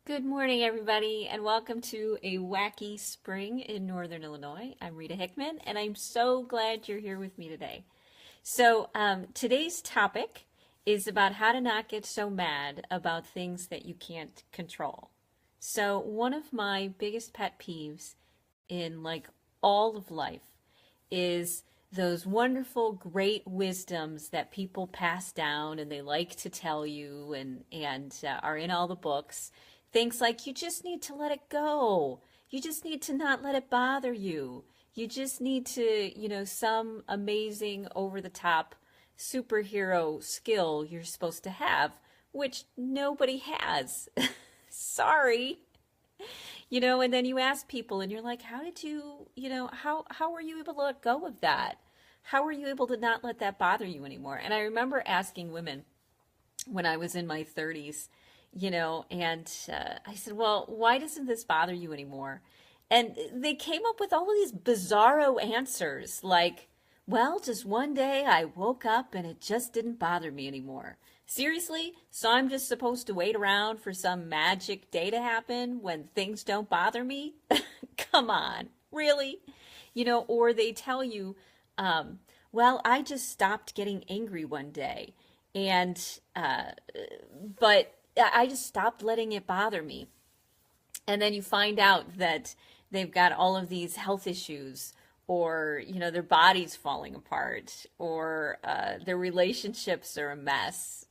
Good morning, everybody, and welcome to a wacky spring in Northern Illinois. I'm Rita Hickman, and I'm so glad you're here with me today. Today's topic is about how to not get so mad about things that you can't control. So, one of my biggest pet peeves in all of life is those wonderful, great wisdoms that people pass down and they like to tell you and are in all the books. Things like you just need to let it go. You just need to not let it bother you. You just need to, some amazing over the top superhero skill you're supposed to have, which nobody has. Sorry. And then you ask people and you're like, how did you, how were you able to let go of that? How were you able to not let that bother you anymore? And I remember asking women when I was in my 30s, I said, well, why doesn't this bother you anymore? And they came up with all of these bizarro answers like, well, just one day I woke up and it just didn't bother me anymore. Seriously? So I'm just supposed to wait around for some magic day to happen when things don't bother me? Come on. Really? Or they tell you, well, I just stopped getting angry one day. And, but I just stopped letting it bother me. And then you find out that they've got all of these health issues, or their body's falling apart, or their relationships are a mess.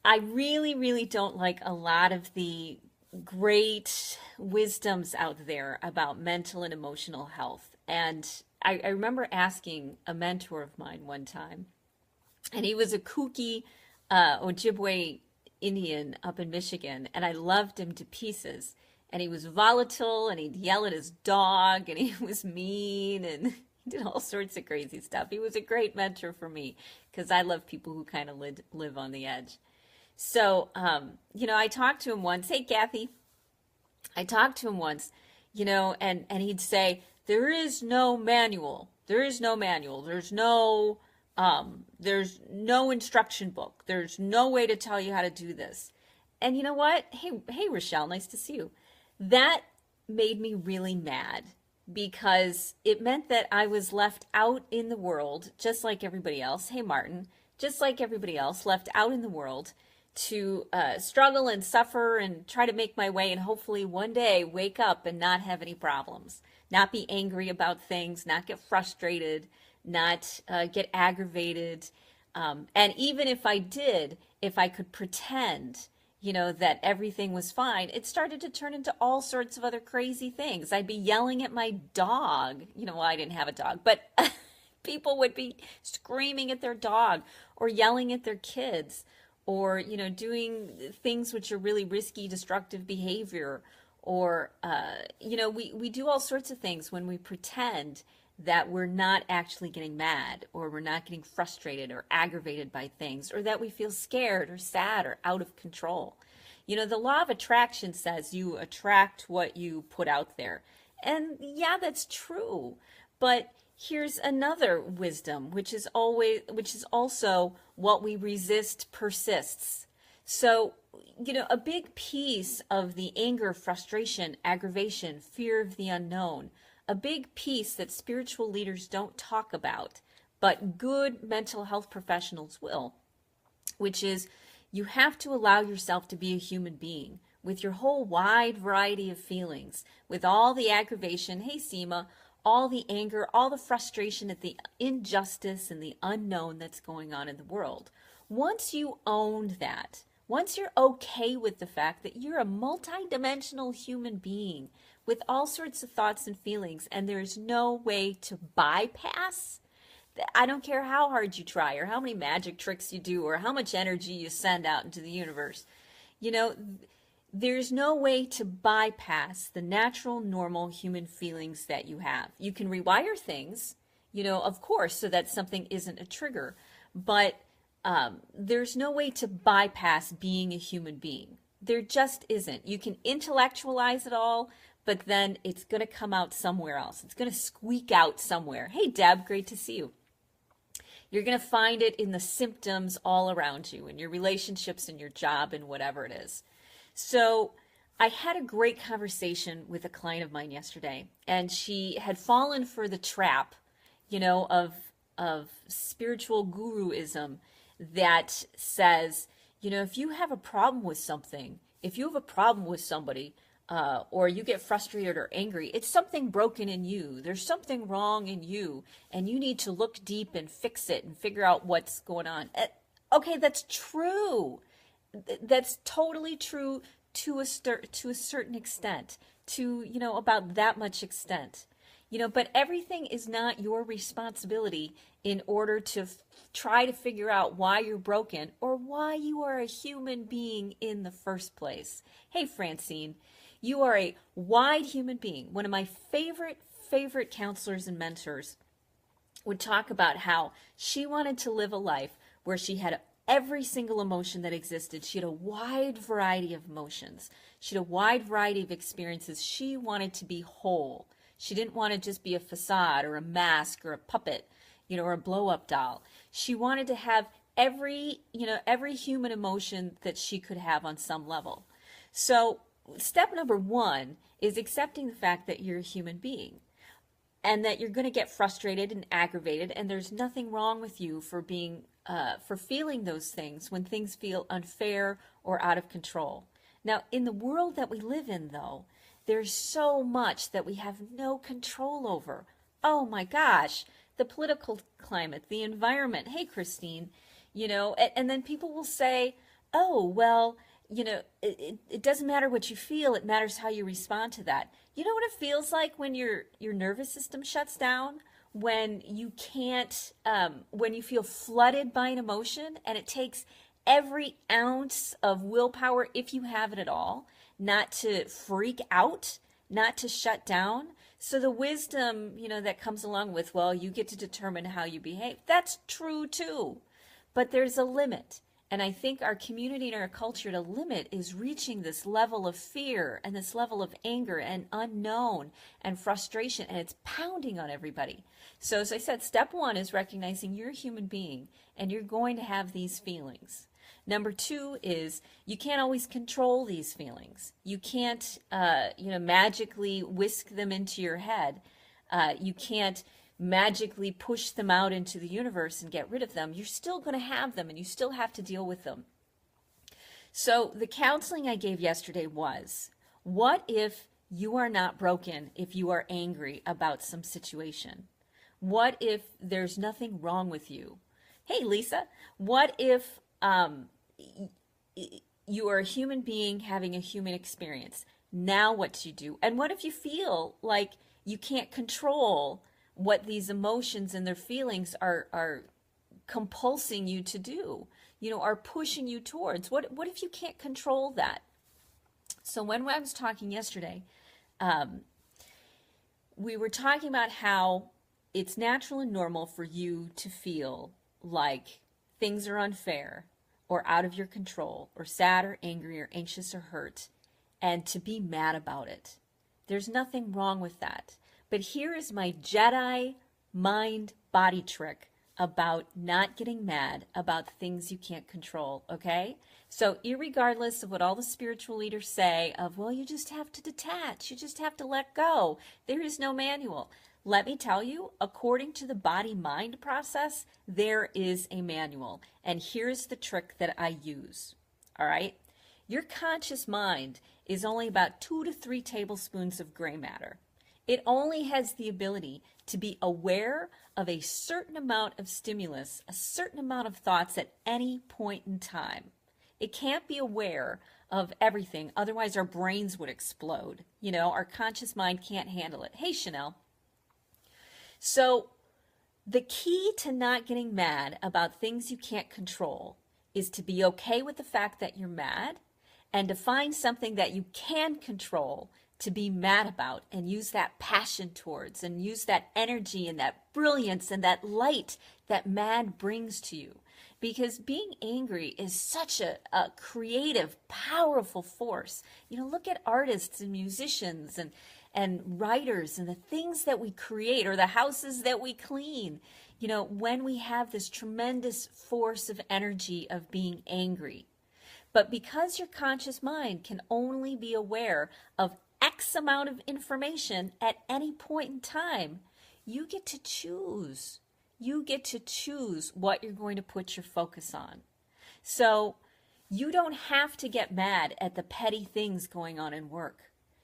I really, really don't like a lot of the great wisdoms out there about mental and emotional health. And I remember asking a mentor of mine one time, and he was a kooky Ojibwe Indian up in Michigan, and I loved him to pieces. And he was volatile, and he'd yell at his dog, and he was mean, and he did all sorts of crazy stuff. He was a great mentor for me because I love people who kind of live on the edge. So, I talked to him once. Hey, Kathy. I talked to him once, and he'd say, there is no manual. There is no manual. There's no instruction book. There's no way to tell you how to do this. And you know what? Hey, Rochelle, nice to see you. That made me really mad because it meant that I was left out in the world, just like everybody else. Hey, Martin, just like everybody else, left out in the world to struggle and suffer and try to make my way and hopefully one day wake up and not have any problems, not be angry about things, not get frustrated, not get aggravated. And even if I did, if I could pretend, that everything was fine, it started to turn into all sorts of other crazy things. I'd be yelling at my dog. Well, I didn't have a dog, but people would be screaming at their dog or yelling at their kids or, doing things which are really risky, destructive behavior. Or, we do all sorts of things when we pretend that we're not actually getting mad or we're not getting frustrated or aggravated by things or that we feel scared or sad or out of control. The law of attraction says you attract what you put out there. And yeah, that's true. But here's another wisdom, which is also what we resist persists. So, a big piece of the anger, frustration, aggravation, fear of the unknown, a big piece that spiritual leaders don't talk about, but good mental health professionals will, which is you have to allow yourself to be a human being with your whole wide variety of feelings, with all the aggravation, hey Seema, all the anger, all the frustration at the injustice and the unknown that's going on in the world. Once you own that, once you're okay with the fact that you're a multidimensional human being with all sorts of thoughts and feelings, and there's no way to bypass, I don't care how hard you try or how many magic tricks you do or how much energy you send out into the universe, there's no way to bypass the natural, normal human feelings that you have. You can rewire things, of course, so that something isn't a trigger, but there's no way to bypass being a human being. There just isn't. You can intellectualize it all, but then it's going to come out somewhere else. It's going to squeak out somewhere. Hey, Deb, great to see you. You're going to find it in the symptoms all around you, in your relationships, in your job, and whatever it is. So I had a great conversation with a client of mine yesterday, and she had fallen for the trap, of spiritual guruism that says, if you have a problem with something, if you have a problem with somebody, or you get frustrated or angry, it's something broken in you. There's something wrong in you, and you need to look deep and fix it and figure out what's going on. Okay, that's true. That's totally true to a certain extent, to about that much extent. But everything is not your responsibility in order to try to figure out why you're broken or why you are a human being in the first place. Hey, Francine, you are a wide human being. One of my favorite counselors and mentors would talk about how she wanted to live a life where she had every single emotion that existed. She had a wide variety of emotions. She had a wide variety of experiences. She wanted to be whole. She didn't want to just be a facade or a mask or a puppet, or a blow-up doll. She wanted to have every human emotion that she could have on some level. So step number one is accepting the fact that you're a human being and that you're going to get frustrated and aggravated, and there's nothing wrong with you for feeling those things when things feel unfair or out of control. Now, in the world that we live in, though, there's so much that we have no control over. Oh my gosh, the political climate, the environment. Hey, Christine, and then people will say, oh, well, it doesn't matter what you feel, it matters how you respond to that. You know what it feels like when your nervous system shuts down? When you can't, when you feel flooded by an emotion, and it takes every ounce of willpower, if you have it at all, not to freak out, not to shut down. So the wisdom, that comes along with, well, you get to determine how you behave. That's true too. But there's a limit. And I think our community and our culture to limit is reaching this level of fear and this level of anger and unknown and frustration, and it's pounding on everybody. So as I said, step one is recognizing you're a human being and you're going to have these feelings. Number two is you can't always control these feelings. You can't, magically whisk them into your head. You can't magically push them out into the universe and get rid of them. You're still going to have them, and you still have to deal with them. So the counseling I gave yesterday was, what if you are not broken if you are angry about some situation? What if there's nothing wrong with you? Hey, Lisa, what if you are a human being having a human experience? Now what do you do? And what if you feel like you can't control what these emotions and their feelings are compulsing you to do, are pushing you towards? What if you can't control that? So when I was talking yesterday, we were talking about how it's natural and normal for you to feel like things are unfair or out of your control, or sad or angry or anxious or hurt, and to be mad about it. There's nothing wrong with that. But here is my Jedi mind body trick about not getting mad about things you can't control, okay? So irregardless of what all the spiritual leaders say of, well, you just have to detach, you just have to let go, there is no manual. Let me tell you, according to the body-mind process, there is a manual. And here's the trick that I use, all right? Your conscious mind is only about 2 to 3 tablespoons of gray matter. It only has the ability to be aware of a certain amount of stimulus, a certain amount of thoughts at any point in time. It can't be aware of everything, otherwise our brains would explode. Our conscious mind can't handle it. Hey, Chanel. So the key to not getting mad about things you can't control is to be okay with the fact that you're mad, and to find something that you can control to be mad about, and use that passion towards, and use that energy and that brilliance and that light that mad brings to you. Because being angry is such a creative, powerful force. Look at artists and musicians and writers and the things that we create, or the houses that we clean, when we have this tremendous force of energy of being angry. But because your conscious mind can only be aware of X amount of information at any point in time, you get to choose. You get to choose what you're going to put your focus on. So you don't have to get mad at the petty things going on in work.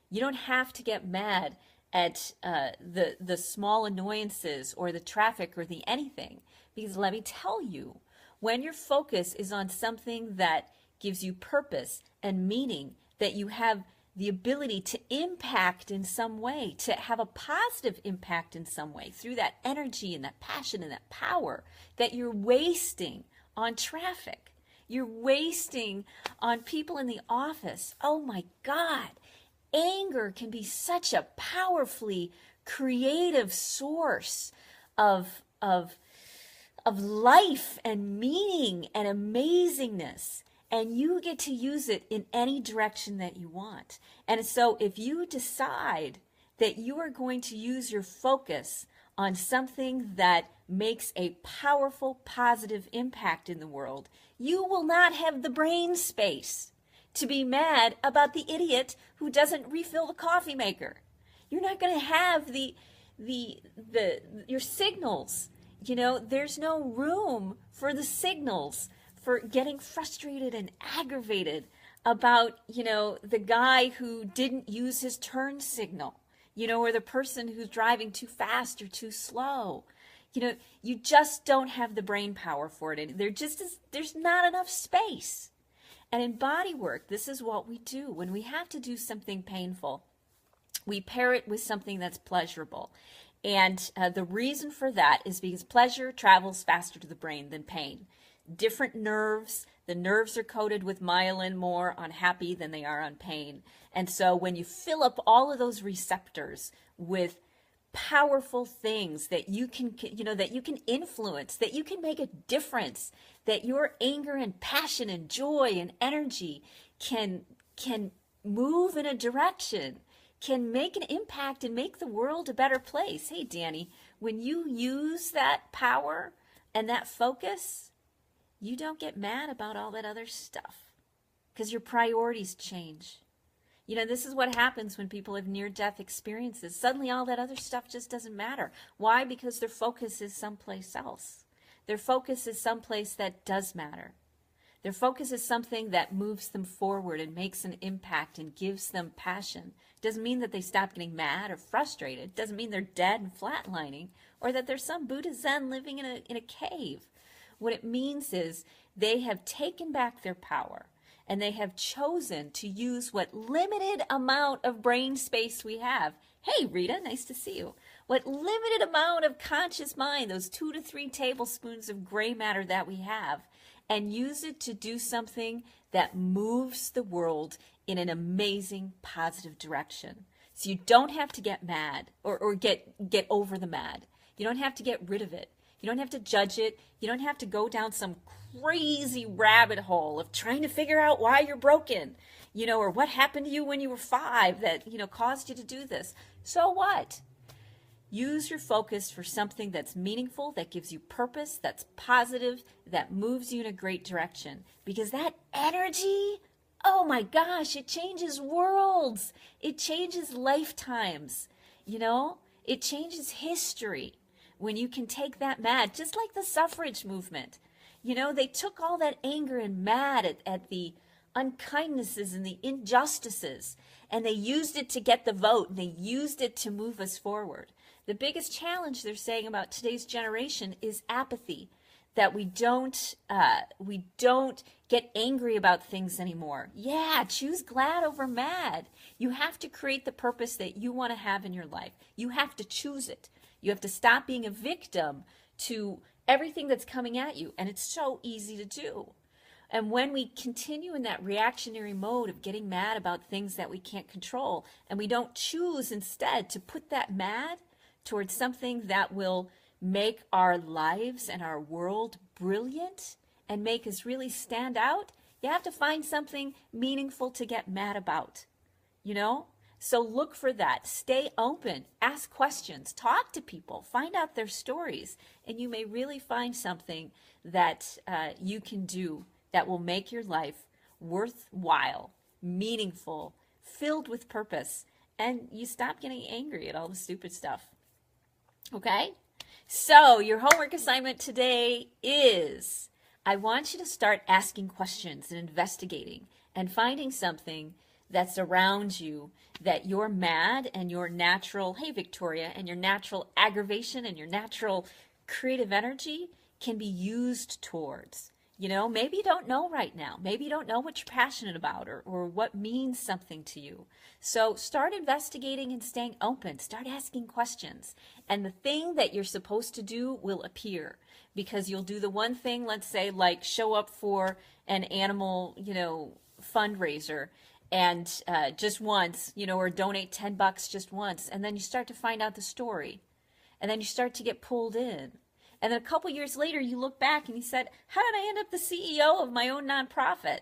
You don't have to get mad at the small annoyances or the traffic or the anything. Because let me tell you, when your focus is on something that gives you purpose and meaning, that you have the ability to impact in some way, to have a positive impact in some way through that energy and that passion and that power that you're wasting on traffic. You're wasting on people in the office. Oh my God. Anger can be such a powerfully creative source of life and meaning and amazingness. And you get to use it in any direction that you want. And so if you decide that you are going to use your focus on something that makes a powerful, positive impact in the world, you will not have the brain space to be mad about the idiot who doesn't refill the coffee maker. You're not going to have your signals. You know, there's no room for the signals for getting frustrated and aggravated about, you know, the guy who didn't use his turn signal, you know, or the person who's driving too fast or too slow. You know, you just don't have the brain power for it. There's not enough space. And in body work, this is what we do. When we have to do something painful, we pair it with something that's pleasurable. And the reason for that is because pleasure travels faster to the brain than pain. Different nerves. The nerves are coated with myelin more on happy than they are on pain. And so when you fill up all of those receptors with powerful things that you can, you know, that you can influence, that you can make a difference, that your anger and passion and joy and energy can move in a direction, can make an impact and make the world a better place. Hey, Danny, when you use that power and that focus, you don't get mad about all that other stuff because your priorities change. You know, this is what happens when people have near-death experiences. Suddenly all that other stuff just doesn't matter. Why? Because their focus is someplace else. Their focus is someplace that does matter. Their focus is something that moves them forward and makes an impact and gives them passion. Doesn't mean that they stop getting mad or frustrated. Doesn't mean they're dead and flatlining or that there's some Buddha Zen living in a cave. What it means is they have taken back their power and they have chosen to use what limited amount of brain space we have. Hey, Rita, nice to see you. What limited amount of conscious mind, those 2 to 3 tablespoons of gray matter that we have, and use it to do something that moves the world in an amazing, positive direction. So you don't have to get mad or get over the mad. You don't have to get rid of it. You don't have to judge it. You don't have to go down some crazy rabbit hole of trying to figure out why you're broken, you know, or what happened to you when you were 5 that, you know, caused you to do this. So what? Use your focus for something that's meaningful, that gives you purpose, that's positive, that moves you in a great direction. Because that energy, oh my gosh, it changes worlds. It changes lifetimes, you know? It changes history. When you can take that mad, just like the suffrage movement. You know, they took all that anger and mad at the unkindnesses and the injustices, and they used it to get the vote, and they used it to move us forward. The biggest challenge they're saying about today's generation is apathy, that we don't get angry about things anymore. Yeah, choose glad over mad. You have to create the purpose that you want to have in your life. You have to choose it. You have to stop being a victim to everything that's coming at you. And it's so easy to do. And when we continue in that reactionary mode of getting mad about things that we can't control, and we don't choose instead to put that mad towards something that will make our lives and our world brilliant and make us really stand out, you have to find something meaningful to get mad about, you know? So look for that. Stay open. Ask questions. Talk to people. Find out their stories. And you may really find something that you can do that will make your life worthwhile, meaningful, filled with purpose, and you stop getting angry at all the stupid stuff. Okay? So, your homework assignment today is I want you to start asking questions and investigating and finding something that's around you that you're mad and your natural, hey Victoria, and your natural aggravation and your natural creative energy can be used towards. You know, maybe you don't know right now. Maybe you don't know what you're passionate about or what means something to you. So start investigating and staying open. Start asking questions. And the thing that you're supposed to do will appear, because you'll do the one thing, let's say, like show up for an animal, fundraiser and just once, or donate $10 just once. And then you start to find out the story. And then you start to get pulled in. And then a couple years later, you look back and you said, how did I end up the CEO of my own nonprofit?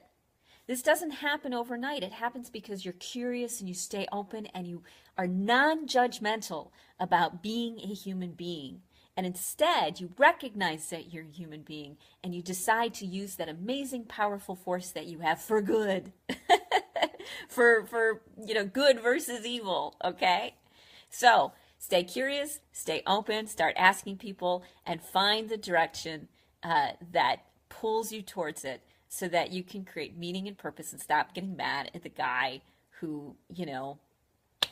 This doesn't happen overnight. It happens because you're curious and you stay open and you are non-judgmental about being a human being. And instead, you recognize that you're a human being and you decide to use that amazing, powerful force that you have for good. for good versus evil, okay? So, stay curious, stay open, start asking people, and find the direction that pulls you towards it so that you can create meaning and purpose and stop getting mad at the guy who,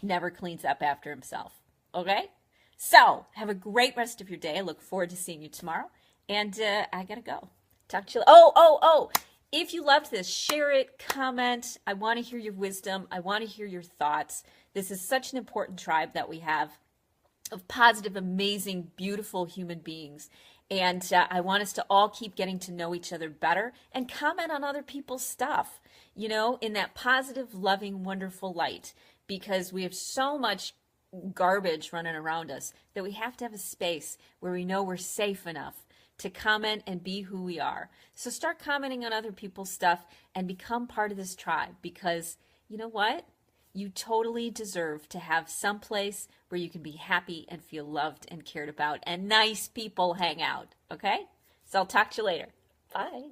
never cleans up after himself. Okay? So, have a great rest of your day. I look forward to seeing you tomorrow. And I got to go. Talk to you. Oh. If you loved this, share it, comment. I want to hear your wisdom. I want to hear your thoughts. This is such an important tribe that we have of positive, amazing, beautiful human beings. And I want us to all keep getting to know each other better and comment on other people's stuff, in that positive, loving, wonderful light, because we have so much garbage running around us that we have to have a space where we know we're safe enough to comment and be who we are. So start commenting on other people's stuff and become part of this tribe, because you know what? You totally deserve to have some place where you can be happy and feel loved and cared about and nice people hang out, okay? So I'll talk to you later. Bye.